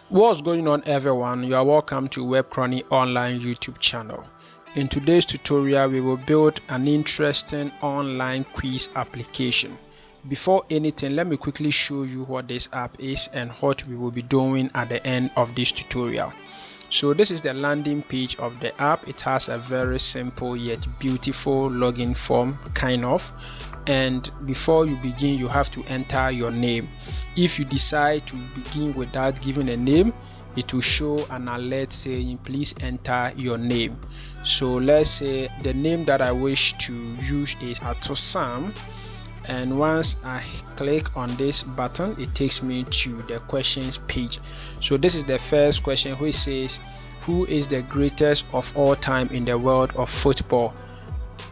What's going on, everyone? You are welcome to Web Chrony Online YouTube channel. In today's tutorial, we will build an interesting online quiz application. Before anything, let me quickly show you what this app is and what we will be doing at the end of this tutorial. So this is the landing page of the app. It has a very simple yet beautiful login form, kind of. And before you begin, you have to enter your name. If you decide to begin without giving a name, it will show an alert saying please enter your name. So let's say the name that I wish to use is Atosam, and once I click on this button, it takes me to the questions page. So this is the first question, which says, who is the greatest of all time in the world of football?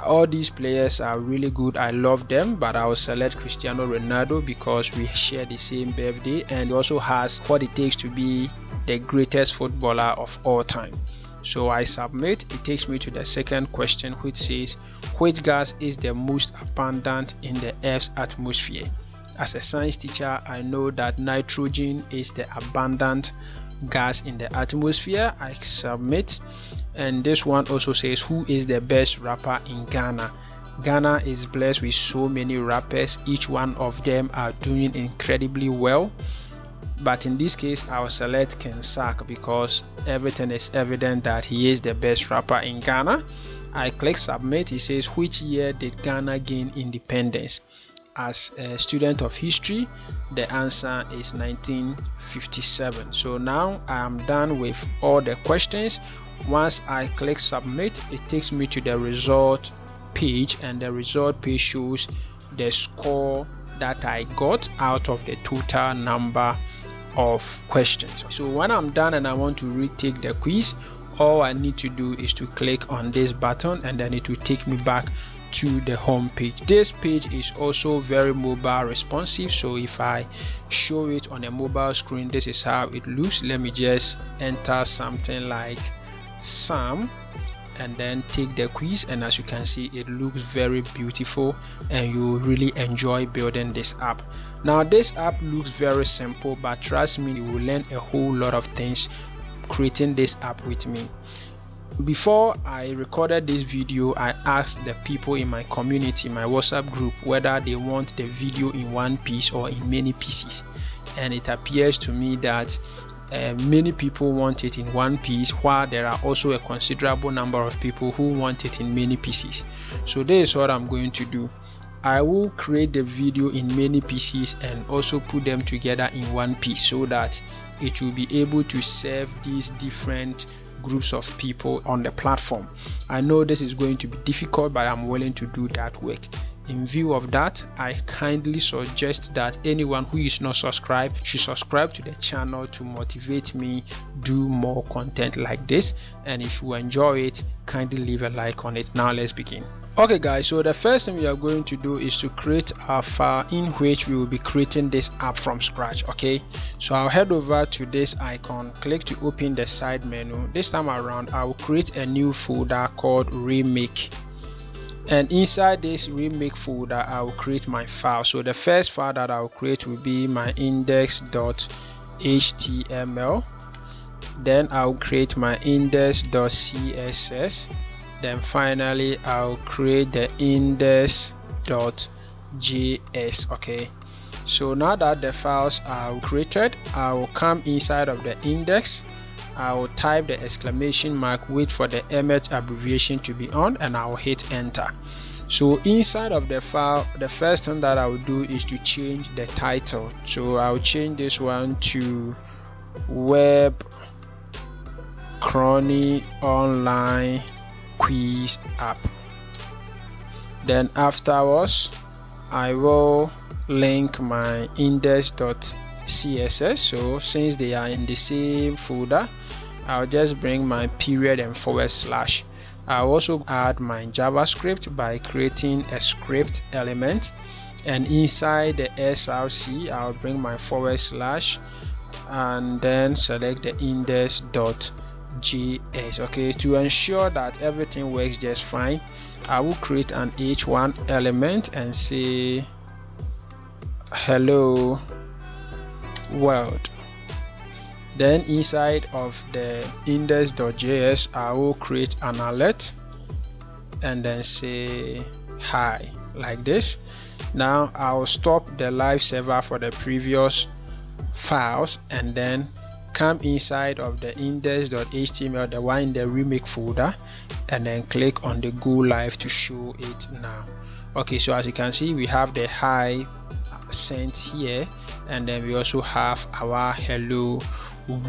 All these players are really good. I love them, but I will select Cristiano Ronaldo because we share the same birthday and he also has what it takes to be the greatest footballer of all time. So I submit. It takes me to the second question, which says, which gas is the most abundant in the Earth's atmosphere? As a science teacher, I know that nitrogen is the abundant gas in the atmosphere. I submit. And this one also says, who is the best rapper in Ghana? Ghana is blessed with so many rappers. Each one of them are doing incredibly well. But in this case, I'll select Ken Sak because everything is evident that he is the best rapper in Ghana. I click submit. It says, which year did Ghana gain independence? As a student of history, the answer is 1957. So now I am done with all the questions. Once I click submit, it takes me to the result page, and the result page shows the score that I got out of the total number of questions. So when I'm done and I want to retake the quiz, all I need to do is to click on this button and then it will take me back to the home page. This page is also very mobile responsive, so if I show it on a mobile screen, this is how it looks. Let me just enter something like Sam and then take the quiz, and as you can see, it looks very beautiful and you really enjoy building this app. Now this app looks very simple, but trust me, you will learn a whole lot of things creating this app with me. Before I recorded this video, I asked the people in my community, my WhatsApp group, whether they want the video in one piece or in many pieces, and it appears to me that many people want it in one piece, while there are also a considerable number of people who want it in many pieces. So this is what I'm going to do. I will create the video in many pieces and also put them together in one piece so that it will be able to serve these different groups of people on the platform. I know this is going to be difficult, but I'm willing to do that work. In view of that, I kindly suggest that anyone who is not subscribed should subscribe to the channel to motivate me do more content like this. And if you enjoy it, kindly leave a like on it. Now let's begin. Okay guys, so the first thing we are going to do is to create a file in which we will be creating this app from scratch. Okay, so I'll head over to this icon, click to open the side menu. This time around, I will create a new folder called remake. And inside this remake folder, I will create my file. So the first file that I will create will be my index.html. Then I'll create my index.css. Then finally, I'll create the index.js. Okay. So now that the files are created, I will come inside of the index. I will type the exclamation mark, wait for the image abbreviation to be on, and I will hit enter. So inside of the file, the first thing that I will do is to change the title. So I will change this one to Web Chrony Online Quiz App. Then afterwards, I will link my index.css. So since they are in the same folder, I'll just bring my period and forward slash. I'll also add my JavaScript by creating a script element, and inside the src, I'll bring my forward slash and then select the index.js. Okay, to ensure that everything works just fine, I will create an h1 element and say hello world. Then inside of the index.js, I will create an alert and then say hi like this. Now I'll stop the live server for the previous files and then come inside of the index.html, the one in the remake folder, and then click on the go live to show it now. Okay, so as you can see, we have the hi sent here, and then we also have our hello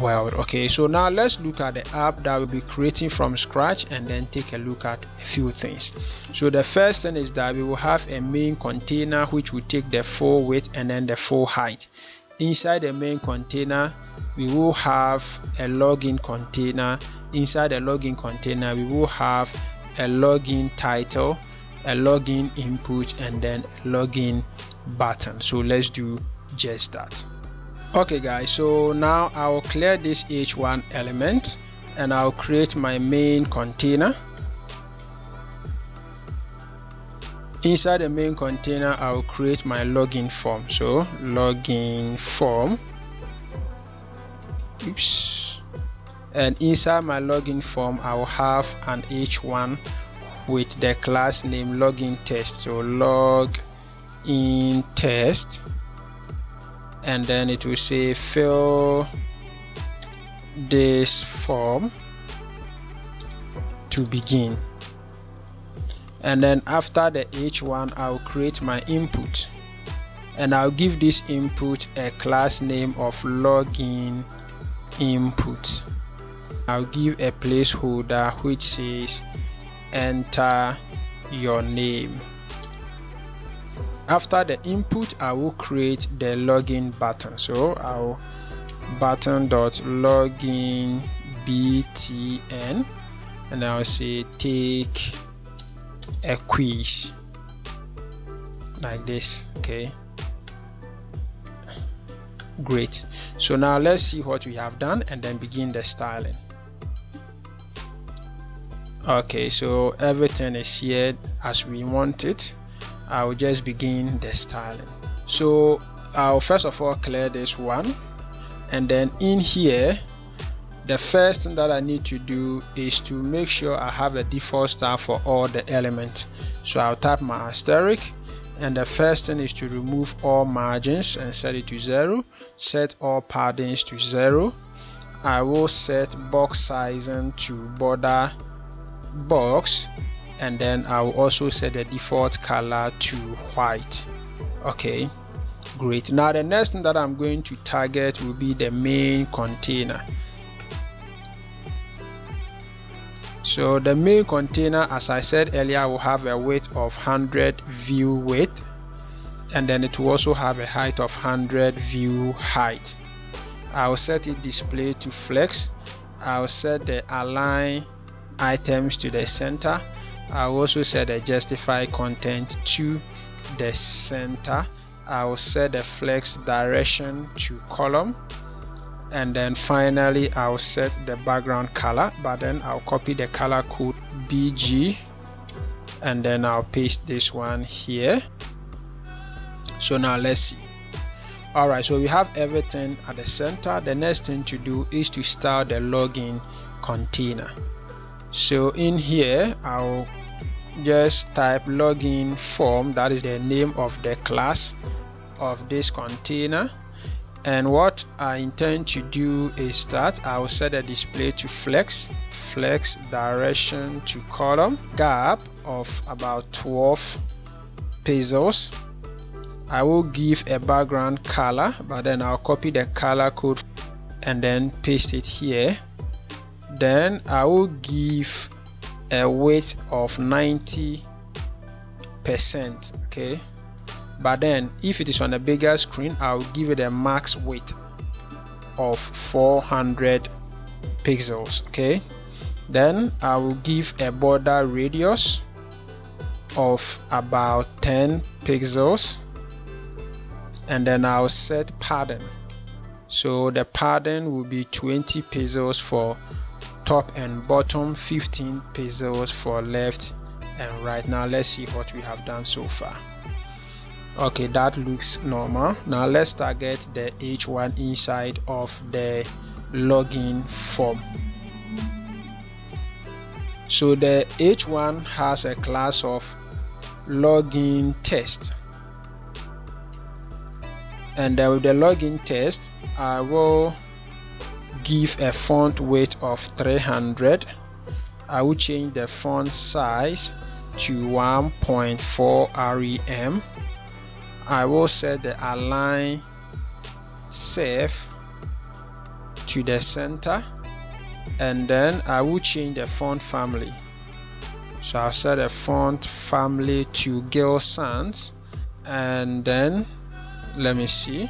world. Okay, so now let's look at the app that we'll be creating from scratch and then take a look at a few things. So the first thing is that we will have a main container which will take the full width and then the full height. Inside the main container, we will have a login container. Inside the login container, we will have a login title, a login input, and then a login button. So let's do just that. Okay guys, so now I'll clear this h1 element and I'll create my main container. Inside the main container, I'll create my login form. So login form, oops, and inside my login form, I'll have an h1 with the class name login test. So login test, and then it will say fill this form to begin. And then after the h1, I'll create my input and I'll give this input a class name of login input. I'll give a placeholder which says enter your name. After the input, I will create the login button. So I'll button.login btn, and I'll say take a quiz like this. Okay, great. So now let's see what we have done and then begin the styling. Okay, so everything is here as we want it. I'll just begin the styling. So I'll first of all clear this one, and then in here the first thing that I need to do is to make sure I have a default style for all the elements. So I'll tap my asterisk, and the first thing is to remove all margins and set it to 0, set all paddings to 0. I will set box sizing to border box, and then I will also set the default color to white. Okay, great. Now the next thing that I'm going to target will be the main container. So the main container, as I said earlier, will have a width of 100 view width, and then it will also have a height of 100 view height. I'll set it display to flex. I'll set the align items to the center. I'll also set the justify content to the center. I'll set the flex direction to column, and then finally I'll set the background color, but then I'll copy the color code BG and then I'll paste this one here. So now let's see. Alright, so we have everything at the center. The next thing to do is to style the login container. So in here I'll just type login form, that is the name of the class of this container, and what I intend to do is that I will set the display to flex direction to column, gap of about 12 pixels. I will give a background color, but then I'll copy the color code and then paste it here. Then I will give a width of 90%. Okay, but then if it is on a bigger screen, I'll give it a max width of 400 pixels. Okay, then I will give a border radius of about 10 pixels, and then I'll set padding. So the padding will be 20 pixels for top and bottom, 15 pixels for left and right. Now let's see what we have done so far. Okay, that looks normal. Now let's target the h1 inside of the login form. So the H1 has a class of login test, and then with the login test I will give a font weight of 300. I will change the font size to 1.4 rem. I will set the align serif to the center, and then I will change the font family. So I'll set the font family to Gill Sans, and then let me see.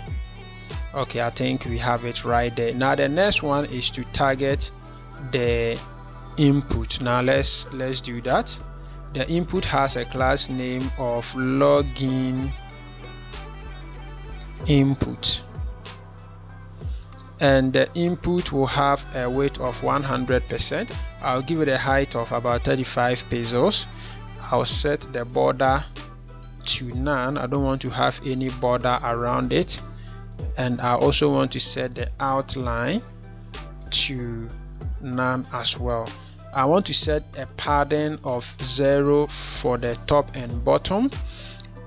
Okay, I think we have it right there. Now the next one is to target the input. Now let's do that. The input has a class name of login input, and the input will have a weight of 100%. I'll give it a height of about 35 pixels. I'll set the border to none. I don't want to have any border around it, and I also want to set the outline to none as well. I want to set a padding of 0 for the top and bottom,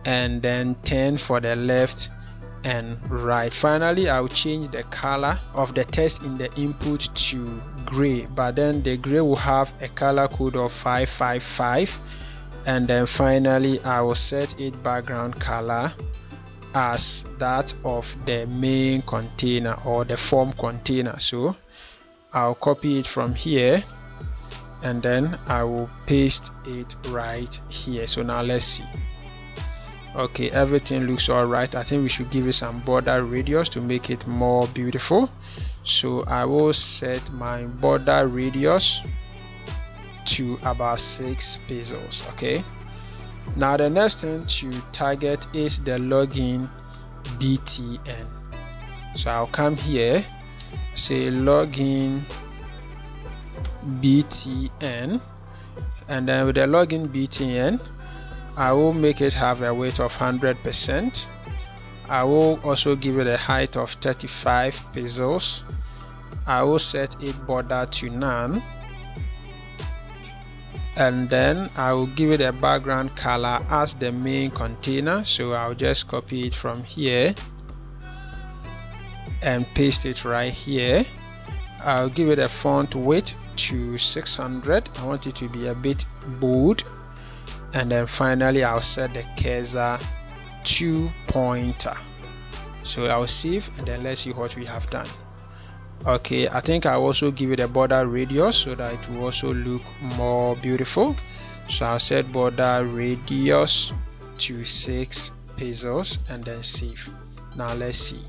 and then 10 for the left and right. Finally, I'll change the color of the text in the input to gray, but then the gray will have a color code of 555, and then finally I will set its background color as that of the main container or the form container. So I'll copy it from here, and then I will paste it right here. So now let's see. Okay, everything looks all right. I think we should give it some border radius to make it more beautiful. So I will set my border radius to about 6 pixels. Okay, now the next thing to target is the login btn. So I'll come here, say login btn, and then with the login btn I will make it have a weight of 100%. I will also give it a height of 35 pixels. I will set its border to none, and then I will give it a background color as the main container. So I'll just copy it from here and paste it right here. I'll give it a font weight to 600. I want it to be a bit bold, and then finally I'll set the cursor to pointer. So I'll save, and then let's see what we have done. Okay, I think I'll also give it a border radius so that it will also look more beautiful. So I'll set border radius to 6 pixels and then save. Now let's see.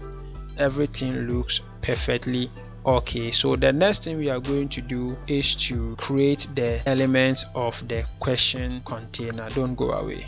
Everything looks perfectly okay. So the next thing we are going to do is to create the elements of the question container. Don't go away.